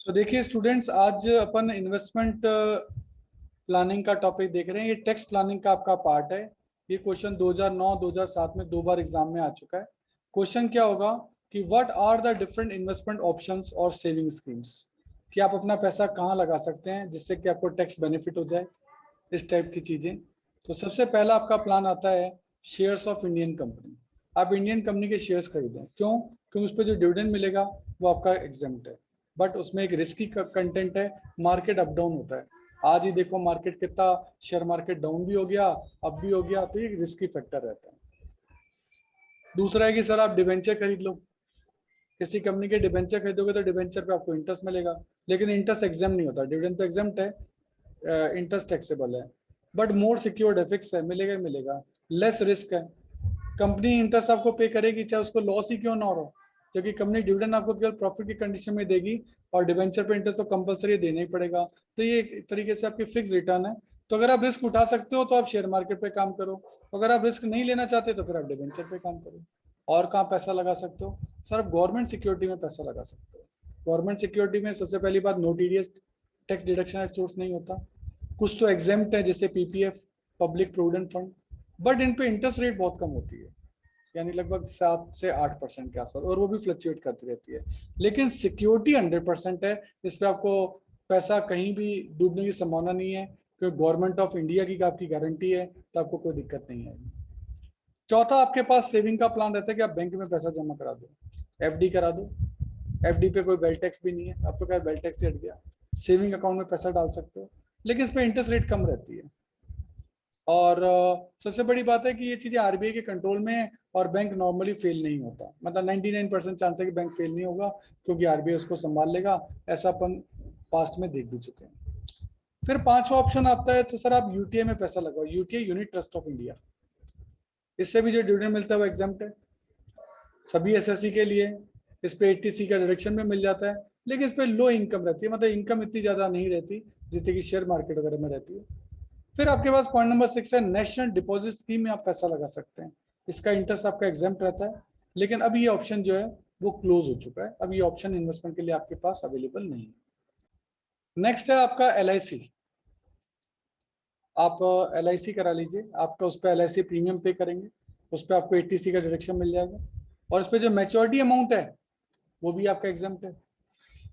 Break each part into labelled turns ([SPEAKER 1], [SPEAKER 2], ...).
[SPEAKER 1] तो देखिए स्टूडेंट्स, आज अपन इन्वेस्टमेंट प्लानिंग का टॉपिक देख रहे हैं। ये टैक्स प्लानिंग का आपका पार्ट है। ये क्वेश्चन 2009-2007 में 2 बार एग्जाम में आ चुका है। क्वेश्चन क्या होगा कि what are the different investment options और सेविंग स्कीम्स, कि आप अपना पैसा कहाँ लगा सकते हैं जिससे कि आपको टैक्स बेनिफिट हो जाए, इस टाइप की चीजें। तो सबसे पहला आपका प्लान आता है शेयर्स ऑफ इंडियन कंपनी। आप इंडियन कंपनी के शेयर्स खरीदें। क्यों? क्योंकि उस पर जो डिविडेंड मिलेगा वो आपका एग्जेम्प्ट है, बट उसमें एक रिस्की कंटेंट है। मार्केट अप डाउन होता है। आज ही देखो मार्केट कितना, शेयर मार्केट डाउन भी हो गया, अप भी हो गया, तो ये रिस्की फैक्टर रहता है। दूसरा है कि सर आप डिबेंचर खरीद लो। किसी कंपनी के डिबेंचर खरीदोगे तो डिबेंचर पे आपको इंटरेस्ट मिलेगा, लेकिन इंटरेस्ट एग्जाम नहीं होता। डिविडेंड तो एग्जाम्प्ट है, इंटरेस्ट टैक्सेबल है, बट मोर सिक्योर्ड है, फिक्स है, मिलेगा ही मिलेगा, लेस रिस्क है। कंपनी इंटरेस्ट आपको पे करेगी चाहे उसको लॉस ही क्यों ना हो, जबकि कंपनी डिविडेंड आपको केवल प्रॉफिट की कंडीशन में देगी, और डिवेंचर पे इंटरेस्ट तो कंपलसरी देना ही पड़ेगा। तो ये एक तरीके से आपकी फिक्स रिटर्न है। तो अगर आप रिस्क उठा सकते हो तो आप शेयर मार्केट पे काम करो, अगर आप रिस्क नहीं लेना चाहते तो फिर आप डिवेंचर पे काम करो। और कहाँ पैसा लगा सकते हो? सर आप गवर्नमेंट सिक्योरिटी में पैसा लगा सकते हो। गवर्नमेंट सिक्योरिटी में सबसे पहली बात, no TDS tax deduction at source नहीं होता। कुछ तो एग्जेम्प्ट है जैसे PPF, public provident fund, but इन पे इंटरेस्ट रेट बहुत कम होती है, यानी लगभग 7 से 8% के आसपास, और वो भी फ्लक्चुएट करती रहती है। लेकिन सिक्योरिटी 100% है, इस पे आपको पैसा कहीं भी डूबने की संभावना नहीं है, क्योंकि गवर्नमेंट ऑफ इंडिया की आपकी गारंटी है, तो आपको कोई दिक्कत नहीं आएगी। चौथा, आपके पास सेविंग का प्लान रहता है कि आप बैंक में पैसा जमा करा दो, एफडी करा दो। एफडी पे कोई वेल्थ टैक्स भी नहीं है, आपको क्या वेल्थ टैक्स हट गया। सेविंग अकाउंट में पैसा डाल सकते हो, लेकिन इस पे इंटरेस्ट रेट कम रहती है। और सबसे बड़ी बात है कि ये चीजें आरबीआई के कंट्रोल में है, और बैंक नॉर्मली फेल नहीं होता। मतलब 99% चांस है कि बैंक फेल नहीं होगा, क्योंकि आरबीआई उसको संभाल लेगा। ऐसा अपन पास्ट में देख भी चुके हैं। फिर पांचवा ऑप्शन आता है, तो सर आप यूटीए में पैसा लगाओ। UTA unit trust of India, इससे भी जो डिविडेंड मिलता है वो एग्जाम्प्ट है सभी एसएससी के लिए। इस पे 80C का डिडक्शन भी मिल जाता है, लेकिन इस पे लो इनकम रहती है, मतलब इनकम इतनी ज्यादा नहीं रहती जितनी कि शेयर मार्केट वगैरह में रहती है। फिर आपके पास पॉइंट नंबर 6 है नेशनल डिपॉजिट स्कीम में आप पैसा लगा सकते हैं। इसका इंटरेस्ट आपका एग्जाम्प्ट रहता है, लेकिन अब ये ऑप्शन जो है वो क्लोज हो चुका है। अब ये ऑप्शन इन्वेस्टमेंट के लिए आपके पास अवेलेबल नहीं है। नेक्स्ट है आपका LIC। आप LIC करा लीजिए। आपका उस पर LIC प्रीमियम पे करेंगे, उस पर आपको 80C का डिडक्शन मिल जाएगा, और उस पर जो मैच्योरिटी अमाउंट है वो भी आपका एग्जाम्प्ट है।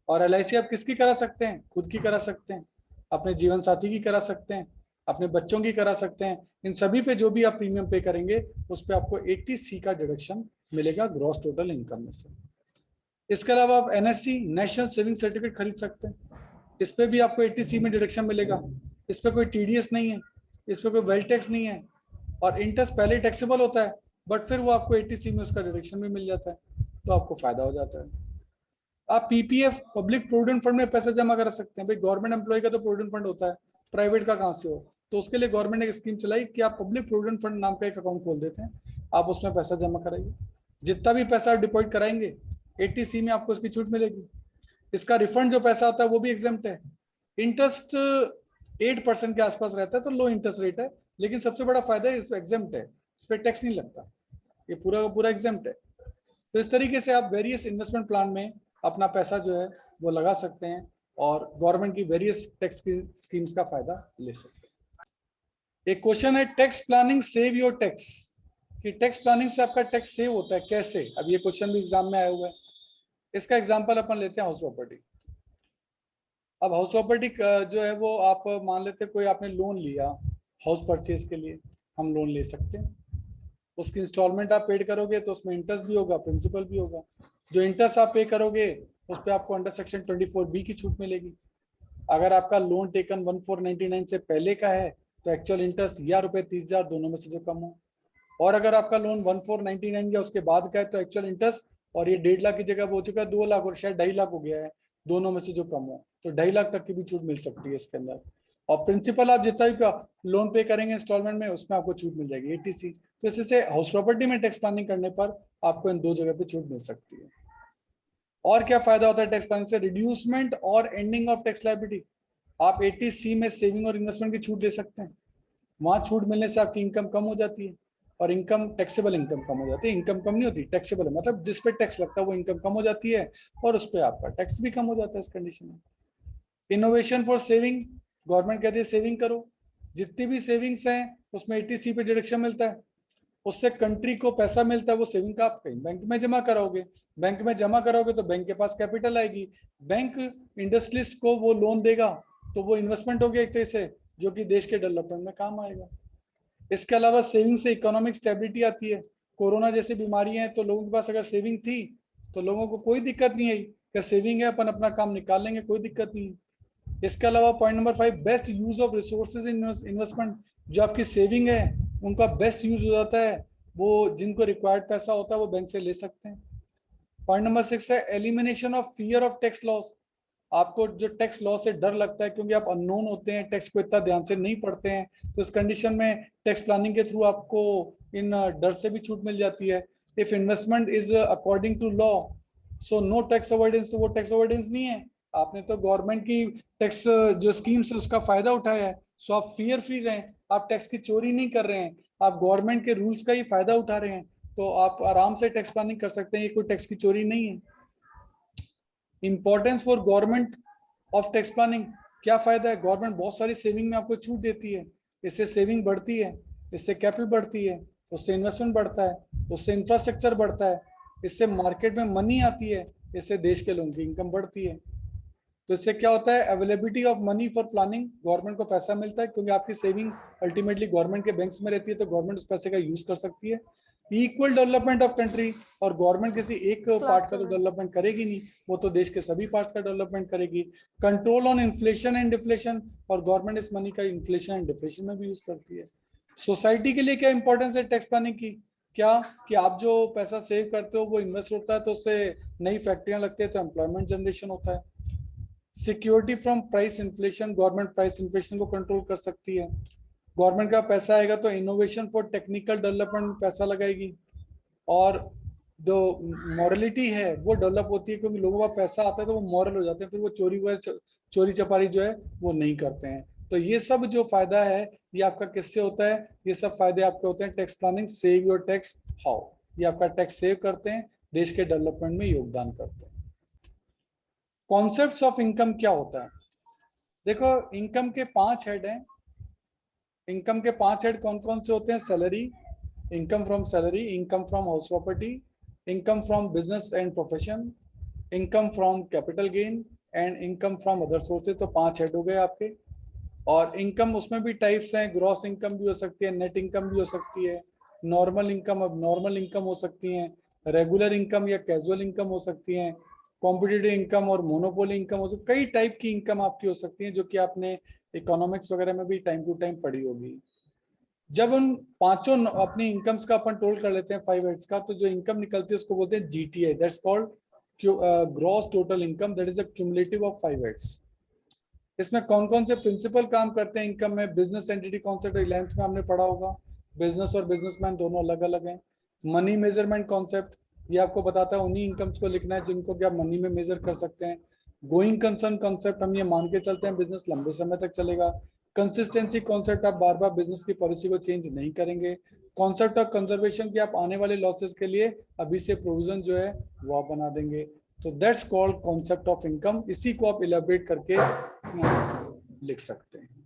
[SPEAKER 1] और LIC आप किसकी करा सकते हैं? खुद की करा सकते हैं, अपने जीवन साथी की करा सकते हैं, अपने बच्चों की करा सकते हैं। इन सभी पे जो भी आप प्रीमियम पे करेंगे उस पर आपको 80C का डिडक्शन मिलेगा ग्रॉस टोटल इनकम में से। इसके अलावा आप NSC नेशनल सेविंग सर्टिफिकेट खरीद सकते हैं। इस पे भी आपको 80C में डिडक्शन मिलेगा। इस पे कोई TDS नहीं है, इस पे कोई वेल्थ टैक्स नहीं है, और इंटरेस्ट पहले टैक्सेबल होता है, बट फिर वो आपको 80C में उसका डिडक्शन भी मिल जाता है, तो आपको फायदा हो जाता है। आप पीपीएफ पब्लिक प्रोविडेंट फंड में पैसा जमा करा सकते हैं। भाई गवर्नमेंट एम्प्लॉय का तो प्रोविडेंट फंड होता है, प्राइवेट का कहाँ से हो? तो उसके लिए गवर्नमेंट ने एक स्कीम चलाई कि आप पब्लिक प्रोविडेंट फंड नाम का एक अकाउंट खोल देते हैं, आप उसमें पैसा जमा कराइए। जितना भी पैसा आप डिपॉजिट कराएंगे 80C में आपको इसकी छूट मिलेगी। इसका रिफंड जो पैसा आता है वो भी एग्जाम्प्ट है। इंटरेस्ट 8% के आसपास रहता है, तो लो इंटरेस्ट रेट है, लेकिन सबसे बड़ा फायदा है इस एग्जाम्प्ट है, इस पर टैक्स नहीं लगता, ये पूरा का पूरा एग्जाम्प्ट है। तो इस तरीके से आप वेरियस इन्वेस्टमेंट प्लान में अपना पैसा जो है वो लगा सकते हैं, और गवर्नमेंट की वेरियस टैक्स स्कीम्स का फायदा ले सकते हैं। एक क्वेश्चन है, tax planning save your tax, कि टैक्स प्लानिंग से आपका टैक्स सेव होता है कैसे? अब ये क्वेश्चन भी एग्जाम में आया हुआ है। इसका एग्जांपल अपन लेते हैं हाउस प्रॉपर्टी। अब हाउस प्रॉपर्टी जो है वो आप मान लेते हैं कोई आपने लोन लिया हाउस परचेज के लिए, हम लोन ले सकते हैं। उसकी इंस्टॉलमेंट आप पेड करोगे तो उसमें इंटरेस्ट भी होगा, प्रिंसिपल भी होगा। जो इंटरेस्ट आप पे करोगे उस पर आपको अंडर सेक्शन 24B की छूट मिलेगी। अगर आपका लोन टेकन 1499 से पहले का है तो एक्चुअल इंटरेस्ट या ₹30,000 दोनों में से जो कम हो, और अगर आपका लोन 1499 या उसके बाद का है तो एक्चुअल इंटरेस्ट, और ये 1.5 लाख की जगह हो चुका है 2 लाख और शायद 2.5 लाख हो गया है, दोनों में से जो कम हो, तो 2.5 लाख तक की भी छूट मिल सकती है इसके अंदर। और प्रिंसिपल आप जितना भी लोन पे करेंगे इंस्टॉलमेंट में उसमें आपको छूट मिल जाएगी 80C। तो इससे हाउस प्रॉपर्टी में टैक्स प्लानिंग करने पर आपको इन दो जगह पे छूट मिल सकती है। और क्या फायदा होता है टैक्स प्लानिंग से? रिड्यूसमेंट और एंडिंग ऑफ टैक्स लायबिलिटी। आप 80C में सेविंग और इन्वेस्टमेंट की छूट दे सकते हैं, वहां छूट मिलने से आपकी इनकम कम हो जाती है, और इनकम टैक्सेबल इनकम कम हो जाती है। इनकम कम नहीं होती, टैक्सेबल है, मतलब जिस पे टैक्स लगता है वो इनकम कम हो जाती है और उस पर आपका टैक्स भी कम हो जाता है इस कंडीशन में। इनोवेशन फॉर सेविंग, गवर्नमेंट कहती है सेविंग करो, जितनी भी सेविंग्स हैं उसमें 80C पे डिडक्शन मिलता है, उससे कंट्री को पैसा मिलता है, वो सेविंग का आप कहीं बैंक में जमा कराओगे, बैंक में जमा कराओगे तो बैंक के पास कैपिटल आएगी, बैंक इंडस्ट्रियलिस्ट को वो लोन देगा, तो वो इन्वेस्टमेंट हो गया एक तरह से, जो कि देश के डेवलपमेंट में काम आएगा। इसके अलावा सेविंग से इकोनॉमिक स्टेबिलिटी आती है। कोरोना जैसी बीमारियां हैं तो लोगों के पास अगर सेविंग थी तो लोगों को कोई दिक्कत नहीं आई कि सेविंग है, अपन अपना काम निकाल लेंगे, कोई दिक्कत नहीं। इसके अलावा point number 5, best use of resources in investment, जो आपकी सेविंग है उनका बेस्ट यूज हो जाता है, वो जिनको रिक्वायर्ड पैसा होता है वो बैंक से ले सकते हैं। पॉइंट नंबर 6 है elimination of fear of tax loss, आपको जो टैक्स लॉ से डर लगता है क्योंकि आप अननोन होते हैं, टैक्स को इतना ध्यान से नहीं पढ़ते हैं, तो इस कंडीशन में टैक्स प्लानिंग के थ्रू आपको इन डर से भी छूट मिल जाती है। If investment is according to law so no tax avoidance, तो वो टैक्स अवॉइडेंस नहीं है, आपने तो गवर्नमेंट की टैक्स जो स्कीम्स है उसका फायदा उठाया है, सो आप फियर फ्री रहें, आप टैक्स की चोरी नहीं कर रहे हैं, आप गवर्नमेंट के रूल्स का ही फायदा उठा रहे हैं, तो आप आराम से टैक्स प्लानिंग कर सकते हैं, ये कोई टैक्स की चोरी नहीं है। Importance for government of tax planning, क्या फायदा है, गवर्नमेंट बहुत सारी सेविंग में आपको छूट देती है, इससे सेविंग बढ़ती है, इससे कैपिटल बढ़ती है, उससे इन्वेस्टमेंट बढ़ता है, उससे इंफ्रास्ट्रक्चर बढ़ता है, इससे मार्केट में मनी आती है, इससे देश के लोगों की इनकम बढ़ती है। तो इससे क्या होता है, availability of money for planning, government को पैसा मिलता है क्योंकि आपकी सेविंग अल्टीमेटली गवर्नमेंट के बैंक्स में रहती है, तो गवर्नमेंट उस पैसे का यूज कर सकती है। इक्वल डेवलपमेंट ऑफ कंट्री, और गवर्नमेंट किसी एक पार्ट का तो डेवलपमेंट करेगी नहीं, वो तो देश के सभी पार्ट्स का डेवलपमेंट करेगी। Control on inflation and deflation, और गवर्नमेंट इस मनी का इन्फ्लेशन एंड डिफ्लेशन में भी यूज करती है। सोसाइटी के लिए क्या इंपॉर्टेंस है टैक्स प्लानिंग की, क्या कि आप जो पैसा सेव करते हो वो इन्वेस्ट होता है तो उससे नई फैक्ट्रियां लगती है तो एम्प्लॉयमेंट जनरेशन होता है। Security from price inflation, government price inflation को कंट्रोल कर सकती है, गवर्नमेंट का पैसा आएगा तो इनोवेशन फॉर टेक्निकल डेवलपमेंट में पैसा लगाएगी, और जो मॉरलिटी है वो डेवलप होती है क्योंकि लोगों का पैसा आता है तो वो मॉरल हो जाते हैं, फिर वो चोरी चपारी जो है वो नहीं करते हैं। तो ये सब जो फायदा है ये आपका किससे होता है, ये सब फायदे आपके होते हैं tax planning, save your tax how, ये आपका टैक्स सेव करते हैं, देश के डेवलपमेंट में योगदान करते हैं। कॉन्सेप्ट्स ऑफ इनकम क्या होता है, देखो इनकम के 5 हेड हैं, इनकम के 5 हेड कौन कौन से होते हैं, salary, income from salary, income from house property, income from business and profession, income from capital gain and income from other sources, तो 5 हेड हो गए आपके। और इनकम उसमें भी टाइप्स हैं, ग्रॉस इनकम भी हो सकती है, नेट इनकम भी हो सकती है, नॉर्मल इनकम, अब नॉर्मल इनकम हो सकती है, रेगुलर इनकम या कैजुअल इनकम हो सकती है, कॉम्पिटिटिव इनकम और मोनोपोली इनकम हो सकती है, कई टाइप की इनकम आपकी हो सकती है जो कि आपने इकोनॉमिक्स वगैरह में भी टाइम टू टाइम पढ़ी होगी। जब उन पांचों अपनी इनकम्स का अपन टोटल कर लेते हैं 5 हेड्स का, तो जो इनकम निकलती है उसको बोलते हैं GTI, that's called gross total income, that is a cumulative of 5 heads. इसमें कौन कौन से प्रिंसिपल काम करते हैं इनकम में, बिजनेस एंटिटी कॉन्सेप्ट 11th में हमने पढ़ा होगा, बिजनेस और बिजनेसमैन दोनों अलग अलग हैं। मनी मेजरमेंट कॉन्सेप्ट, ये आपको बताता है उन्हीं इनकम्स को लिखना है जिनको कि आप मनी में मेजर कर सकते हैं। गोइंग कंसर्न कॉन्सेप्ट, हम ये मान के चलते हैं बिजनेस लंबे समय तक चलेगा। कंसिस्टेंसी कॉन्सेप्ट, आप बार बार बिजनेस की पॉलिसी को चेंज नहीं करेंगे। कॉन्सेप्ट ऑफ कंजर्वेशन, की आप आने वाले लॉसेस के लिए अभी से प्रोविजन जो है वो आप बना देंगे। तो that's called concept of income, इसी को आप इलेबोरेट करके लिख सकते हैं।